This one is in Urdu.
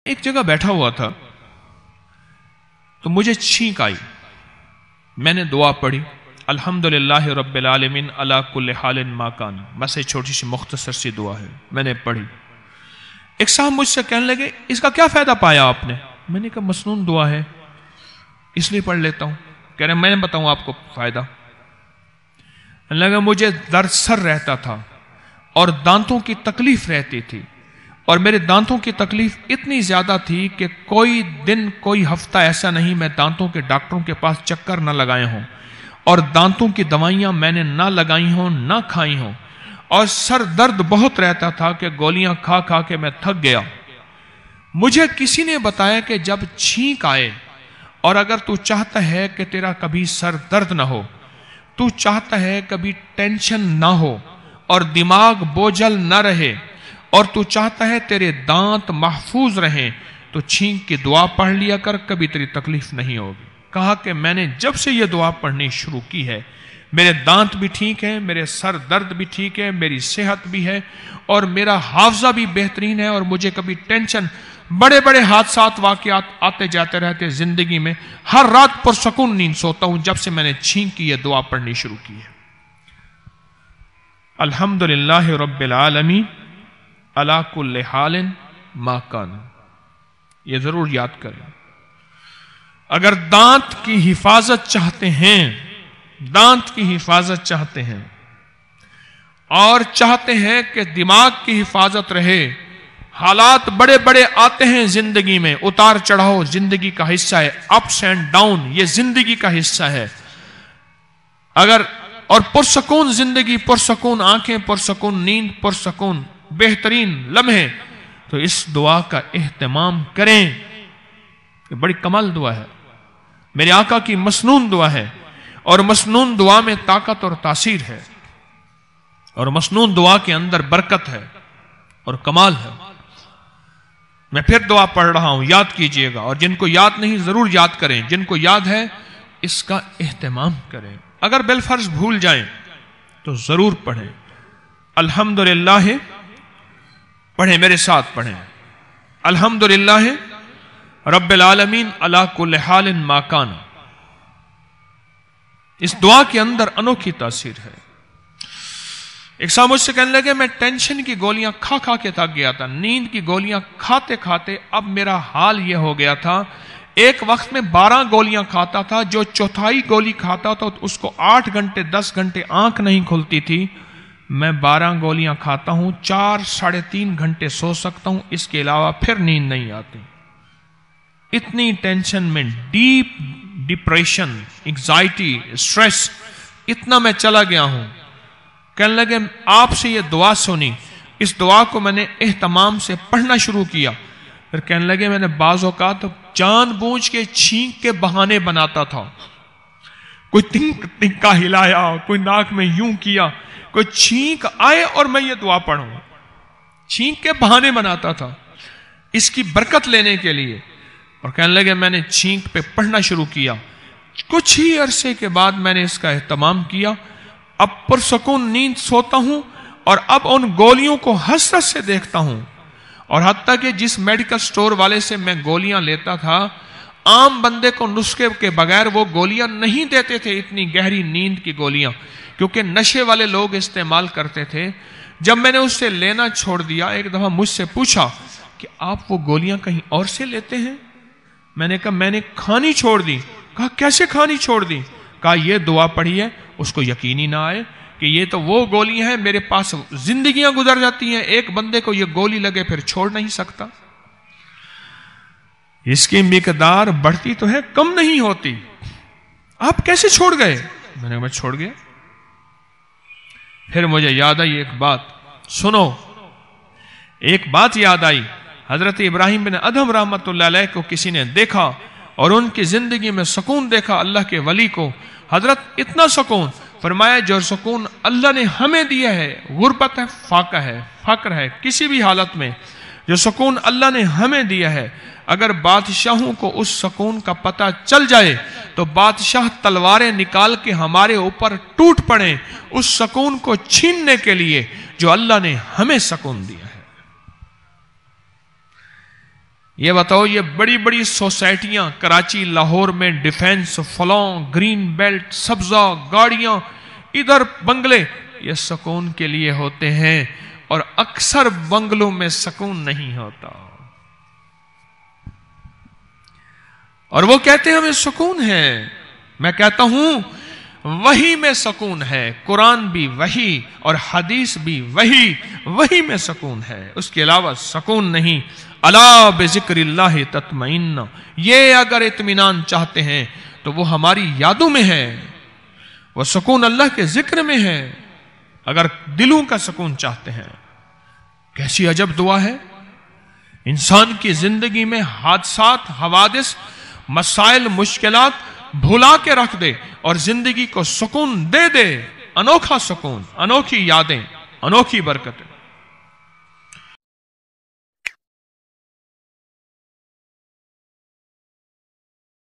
ایک جگہ بیٹھا ہوا تھا تو مجھے چھینک آئی. میں نے دعا پڑھی الحمدللہ رب العالمین علی کل حال ما کان. بس یہ چھوٹی سی مختصر سی دعا ہے, میں نے پڑھی. ایک صاحب مجھ سے کہنے لگے اس کا کیا فائدہ پایا آپ نے؟ میں نے کہا مسنون دعا ہے اس لیے پڑھ لیتا ہوں. کہہ رہے میں بتاؤں آپ کو فائدہ. لگا مجھے درد سر رہتا تھا اور دانتوں کی تکلیف رہتی تھی, اور میرے دانتوں کی تکلیف اتنی زیادہ تھی کہ کوئی دن کوئی ہفتہ ایسا نہیں میں دانتوں کے ڈاکٹروں کے پاس چکر نہ لگائے ہوں, اور دانتوں کی دوائیاں میں نے نہ لگائی ہوں نہ کھائی ہوں, اور سر درد بہت رہتا تھا کہ گولیاں کھا کھا کے میں تھک گیا. مجھے کسی نے بتایا کہ جب چھینک آئے اور اگر تو چاہتا ہے کہ تیرا کبھی سر درد نہ ہو, تو چاہتا ہے کبھی ٹینشن نہ ہو اور دماغ بوجھل نہ رہے, اور تو چاہتا ہے تیرے دانت محفوظ رہیں, تو چھینک کی دعا پڑھ لیا کر, کبھی تیری تکلیف نہیں ہوگی. کہا کہ میں نے جب سے یہ دعا پڑھنی شروع کی ہے میرے دانت بھی ٹھیک ہیں, میرے سر درد بھی ٹھیک ہے, میری صحت بھی ہے, اور میرا حافظہ بھی بہترین ہے, اور مجھے کبھی ٹینشن, بڑے بڑے حادثات واقعات آتے جاتے رہتے زندگی میں, ہر رات پرسکون نیند سوتا ہوں جب سے میں نے چھینک کی یہ دعا پڑھنی شروع کی ہے. الحمدللہ رب العالمین علی کل حال ما کان. یہ ضرور یاد کریں. اگر دانت کی حفاظت چاہتے ہیں, دانت کی حفاظت چاہتے ہیں, اور چاہتے ہیں کہ دماغ کی حفاظت رہے, حالات بڑے بڑے آتے ہیں زندگی میں, اتار چڑھاؤ زندگی کا حصہ ہے, اپس اینڈ ڈاؤن یہ زندگی کا حصہ ہے. اگر اور پرسکون زندگی, پرسکون آنکھیں, پرسکون نیند, پرسکون بہترین لمحے, تو اس دعا کا اہتمام کریں. یہ بڑی کمال دعا ہے, میرے آقا کی مسنون دعا ہے, اور مسنون دعا میں طاقت اور تاثیر ہے, اور مسنون دعا کے اندر برکت ہے اور کمال ہے. میں پھر دعا پڑھ رہا ہوں, یاد کیجئے گا, اور جن کو یاد نہیں ضرور یاد کریں, جن کو یاد ہے اس کا اہتمام کریں. اگر بالفرض بھول جائیں تو ضرور پڑھیں. الحمدللہ پڑھیں, میرے ساتھ پڑھیں. الحمدللہ رب العالمین علی کل حال ما کان. اس دعا کے اندر انوکھی تاثیر ہے. ایک صاحب مجھ سے کہنے لگے میں ٹینشن کی گولیاں کھا کھا کے تھک گیا تھا, نیند کی گولیاں کھاتے کھاتے اب میرا حال یہ ہو گیا تھا, ایک وقت میں 12 گولیاں کھاتا تھا, جو چوتھائی گولی کھاتا تھا اس کو 8 گھنٹے 10 گھنٹے آنکھ نہیں کھلتی تھی. میں 12 گولیاں کھاتا ہوں, 4-3.5 گھنٹے سو سکتا ہوں, اس کے علاوہ پھر نیند نہیں آتی. اتنی ٹینشن میں, ڈیپ ڈپریشن, انگزائٹی, اسٹریس, اتنا میں چلا گیا ہوں. کہنے لگے آپ سے یہ دعا سنی, اس دعا کو میں نے اہتمام سے پڑھنا شروع کیا. پھر کہنے لگے میں نے بعض اوقات جان بوجھ کے چھینک کے بہانے بناتا تھا, کوئی تنکا ہلایا, کوئی ناک میں یوں کیا, کوئی چھینک آئے اور میں یہ دعا پڑھوں, چھینک کے بہانے بناتا تھا اس کی برکت لینے کے لیے. اور کہنے لگے میں نے چھینک پہ پڑھنا شروع کیا. کچھ ہی عرصے کے بعد میں نے اس کا اہتمام کیا, اب پرسکون نیند سوتا ہوں, اور اب ان گولیوں کو حسرت سے دیکھتا ہوں. اور حتیٰ کہ جس میڈیکل سٹور والے سے میں گولیاں لیتا تھا, عام بندے کو نسخے کے بغیر وہ گولیاں نہیں دیتے تھے, اتنی گہری نیند کی گولیاں, کیونکہ نشے والے لوگ استعمال کرتے تھے. جب میں نے اس سے لینا چھوڑ دیا, ایک دفعہ مجھ سے پوچھا کہ آپ وہ گولیاں کہیں اور سے لیتے ہیں؟ میں نے کہا میں نے کھانی چھوڑ دی. کہا کیسے کھانی چھوڑ دی؟ کہا یہ دعا پڑھی ہے, اس کو یقین ہی نہ آئے کہ یہ تو وہ گولیاں ہیں, میرے پاس زندگیاں گزر جاتی ہیں, ایک بندے کو یہ گولی لگے پھر چھوڑ نہیں سکتا. اس کی مقدار بڑھتی تو ہے, کم نہیں ہوتی. آپ کیسے چھوڑ گئے؟ میں نے کہا میں چھوڑ گیا. پھر مجھے یاد آئی ایک بات, سنو, ایک بات یاد آئی. حضرت ابراہیم بن ادھم رحمت اللہ علیہ کو کسی نے دیکھا اور ان کی زندگی میں سکون دیکھا, اللہ کے ولی کو. حضرت اتنا سکون, فرمایا جو سکون اللہ نے ہمیں دیا ہے, غربت ہے, فاقہ ہے, فقر ہے, کسی بھی حالت میں جو سکون اللہ نے ہمیں دیا ہے, اگر بادشاہوں کو اس سکون کا پتہ چل جائے تو بادشاہ تلواریں نکال کے ہمارے اوپر ٹوٹ پڑیں اس سکون کو چھیننے کے لیے جو اللہ نے ہمیں سکون دیا ہے. یہ بتاؤ، یہ بڑی بڑی سوسائٹیاں کراچی لاہور میں، ڈیفینس، فلاں، گرین بیلٹ، سبزہ، گاڑیاں، ادھر بنگلے، یہ سکون کے لیے ہوتے ہیں، اور اکثر بنگلوں میں سکون نہیں ہوتا، اور وہ کہتے ہیں ہمیں سکون ہے۔ میں کہتا ہوں وحی میں سکون ہے، قرآن بھی وحی اور حدیث بھی وحی، وحی میں سکون ہے، اس کے علاوہ سکون نہیں۔ الا بذکر اللہ تطمئن، یہ اگر اطمینان چاہتے ہیں تو وہ ہماری یادوں میں ہے، وہ سکون اللہ کے ذکر میں ہے، اگر دلوں کا سکون چاہتے ہیں۔ کیسی عجب دعا ہے! انسان کی زندگی میں حادثات، حوادث، مسائل، مشکلات بھلا کے رکھ دے اور زندگی کو سکون دے دے، انوکھا سکون، انوکھی یادیں، انوکھی برکتیں۔